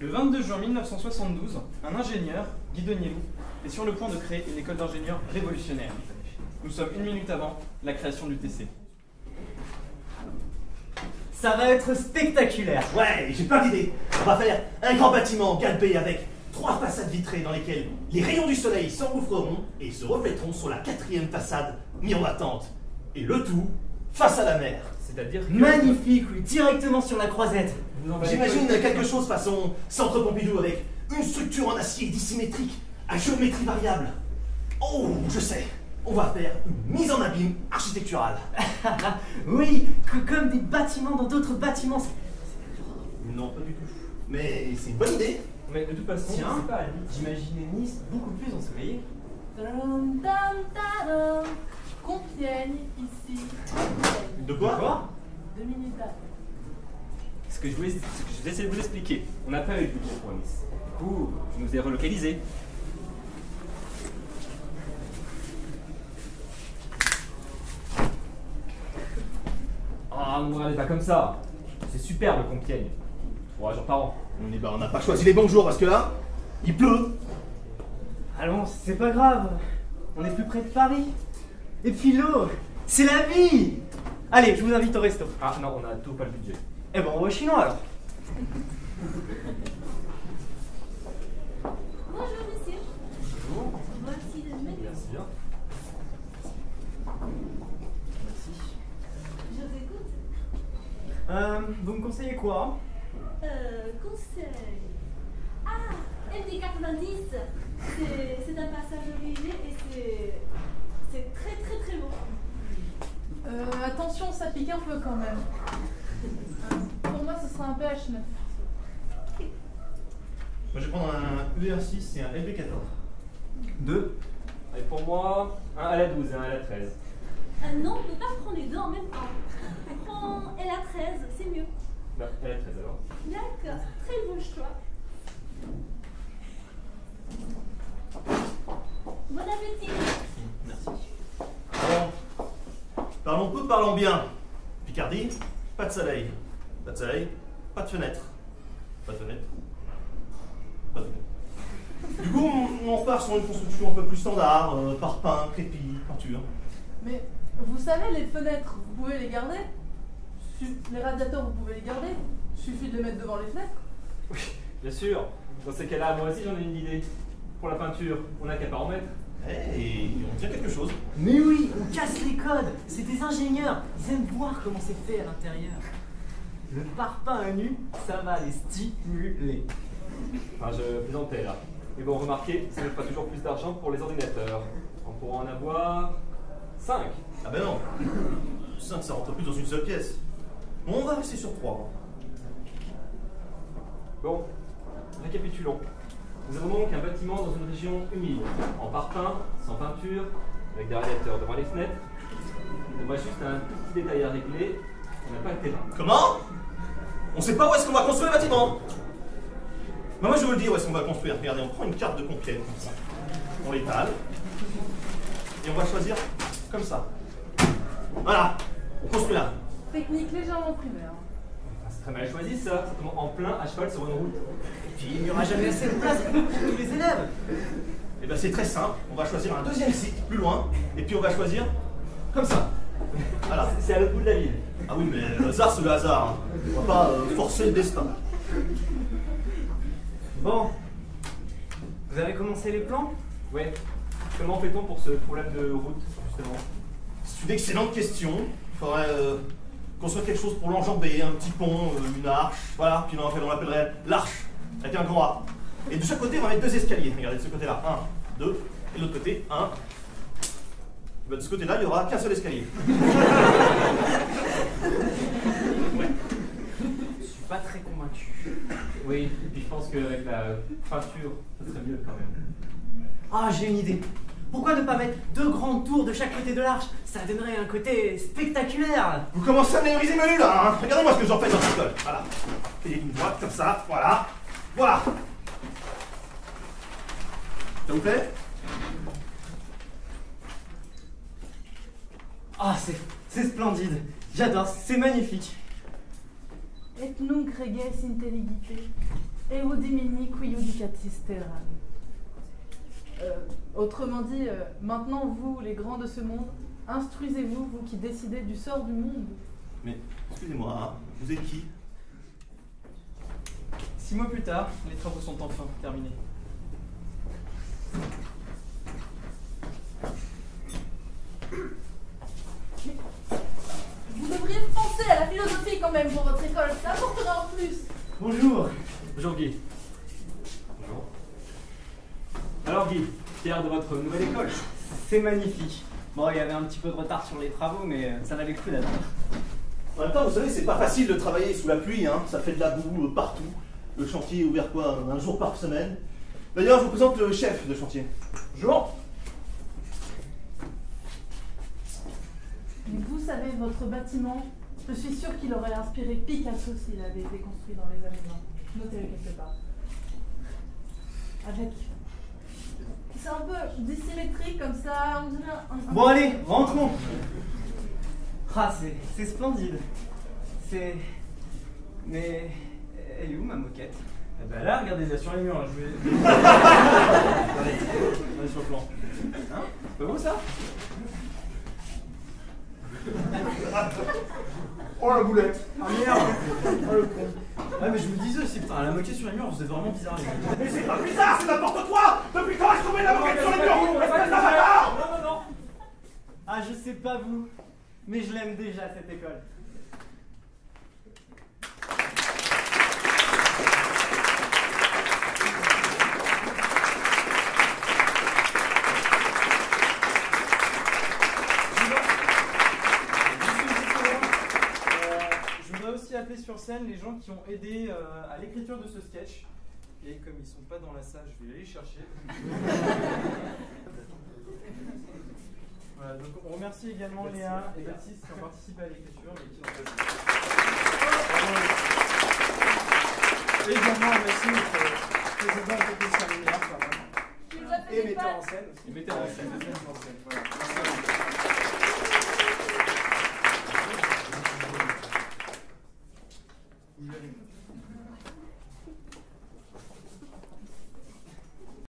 Le 22 juin 1972, un ingénieur, Guy Denielou, est sur le point de créer une école d'ingénieurs révolutionnaire. Nous sommes 1 minute avant la création du TC. Ça va être spectaculaire. Ouais, j'ai plein d'idées. On va faire un grand bâtiment galbé avec 3 façades vitrées dans lesquelles les rayons du soleil s'engouffreront et se reflèteront sur la 4e façade miroitante. Et le tout face à la mer. C'est-à-dire que... Magnifique, oui, directement sur la croisette. J'imagine quelque chose façon Centre Pompidou avec une structure en acier dissymétrique à géométrie variable. Oh, je sais. On va faire une mise en abîme architecturale. Oui, comme des bâtiments dans d'autres bâtiments. Non, pas du tout. Mais c'est une bonne idée. Mais de toute façon, Tiens, c'est pas à lui. j'imaginais Nice beaucoup plus ensoleillée. Tadam, tadam, tadam. Compiègne, ici. Compiègne. De quoi 2 minutes après. Ce que je vais essayer de vous expliquer. On n'a pas eu le budget pour Nice. Du coup, je nous ai relocalisés. Ah, ne me regardez pas comme ça. C'est superbe, Compiègne. 3 jours par an. On n'a pas choisi les bons jours parce que là, il pleut. Allons, c'est pas grave. On est plus près de Paris. Et puis l'eau, c'est la vie. Allez, je vous invite au resto. Ah non, on a tout pas le budget. Eh ben, on va au chinois alors. Bonjour, monsieur. Bonjour. Voici le menu. Merci bien. Je vous écoute. Vous me conseillez quoi? Conseil. Ah, MD 90. C'est un passage obligé et c'est très très très beau. Attention, ça pique un peu quand même. Pour moi, ce sera un PH9. Moi, je vais prendre un UR6 et un LB14. 2. Et pour moi, un à la 12 et un à la 13. Ah non, on ne peut pas prendre les deux en même temps. Prends LA13, c'est mieux. Bah, à la 13 alors. D'accord, très bon choix. Bon appétit. Merci. Bon, parlons peu, parlons bien. Picardie, pas de soleil. Pas de soleil, pas de fenêtre. Pas de fenêtre. Pas de fenêtre. Du coup, on repart sur une construction un peu plus standard, parpaing, crépi, peinture. Mais vous savez, les fenêtres, vous pouvez les garder. Les radiateurs, vous pouvez les garder. Suffit de les mettre devant les fenêtres. Oui, bien sûr. Dans ces cas-là, moi aussi j'en ai une idée. Pour la peinture, on n'a qu'à pas en mettre. Et on tient quelque chose. Mais oui, on casse les codes. C'est des ingénieurs. Ils aiment voir comment c'est fait à l'intérieur. Le parpaing à nu, ça va les stimuler. Enfin, je plaisantais là. Mais bon, remarquez, ça nous fera toujours plus d'argent pour les ordinateurs. On pourra en avoir 5. Ah ben non. 5, ça rentre plus dans une seule pièce. Bon, on va rester sur 3. Bon, récapitulons. Nous avons donc un bâtiment dans une région humide, en parpaing, sans peinture, avec des radiateurs devant les fenêtres. On voit juste un petit détail à régler, on n'a pas le terrain. Comment? On sait pas où est-ce qu'on va construire le bâtiment. Bah, moi je vous le dis où est-ce qu'on va le construire. Regardez, on prend une carte de Compiègne comme ça. On l'étale. Et on va choisir comme ça. Voilà, on construit là. Technique légèrement primaire. Ah, c'est très mal choisi ça, ça tombe en plein à cheval sur une route. Et puis, il n'y aura jamais assez de place pour tous les élèves. Et ben c'est très simple, on va choisir un deuxième site plus loin. Et puis on va choisir comme ça. Voilà. C'est à l'autre bout de la ville. Ah oui, mais le hasard c'est le hasard. Hein. On va pas forcer le destin. Bon. Vous avez commencé les plans? Ouais. Comment fait-on pour ce problème de route, justement? C'est une excellente question. Il faudrait construire quelque chose pour l'enjamber, un petit pont, une arche. Voilà, puis on l'appellerait l'arche, avec un grand A. Et de chaque côté, on va mettre 2 escaliers. Regardez, de ce côté-là, 1, 2, et de l'autre côté, 1. Ben, de ce côté-là, il n'y aura qu'un seul escalier. Ouais. Je suis pas très convaincu. Oui, et puis je pense qu'avec la peinture, ça serait mieux quand même. Ah, j'ai une idée. Pourquoi ne pas mettre 2 grandes tours de chaque côté de l'arche? Ça donnerait un côté spectaculaire. Vous commencez à mémoriser mes là, hein. Regardez-moi ce que j'en fais dans cette école. Voilà. Faites une droite comme ça, voilà. Voilà. Ça vous plaît? Ah, c'est splendide. J'adore, c'est magnifique. Et nunc reges intelligite. Eudimini qui judicatis terram. Autrement dit, maintenant vous, les grands de ce monde, instruisez-vous, vous qui décidez du sort du monde. Mais, excusez-moi, hein, vous êtes qui? 6 mois plus tard, les travaux sont enfin terminés. Vous devriez penser à la philosophie quand même pour votre école, ça apportera en plus. Bonjour. Bonjour Guy. Bonjour. Alors Guy, fier de votre nouvelle école? C'est magnifique. Bon, il y avait un petit peu de retard sur les travaux, mais ça valait le coup d'attendre. En même temps, vous savez, c'est pas facile de travailler sous la pluie, hein. Ça fait de la boue partout. Le chantier est ouvert quoi, un jour par semaine. D'ailleurs, je vous présente le chef de chantier. Bonjour. Vous savez, votre bâtiment, je suis sûre qu'il aurait inspiré Picasso s'il avait été construit dans les années 20. Notez-le quelque part. Avec... C'est un peu dissymétrique comme ça, on dirait un... Bon allez, rentrons. Ah, c'est splendide. C'est... Mais... Elle est où ma moquette? Eh ben là, regardez-la sur les murs, là, je vais... Allez, sur le plan. Hein? C'est pas beau ça? Oh la boulette! Ah merde. Oh le con. Ah mais je me disais aussi, putain, la moquette sur les murs, vous êtes vraiment bizarre les gars. Mais c'est pas bizarre, c'est n'importe quoi! Depuis quand est-ce qu'on met la moquette sur les murs? Espèce d'avatar! Non, non, non. Ah, je sais pas vous, mais je l'aime déjà cette école. Appeler sur scène les gens qui ont aidé à l'écriture de ce sketch. Et comme ils sont pas dans la salle, je vais aller les chercher. Voilà, donc on remercie également Léa et Baptiste qui ont participé à l'écriture mais qui n'ont pas joué. Et également à Mathilde, président et technicien lumière, et metteur en scène aussi. Et mettez en scène. Voilà.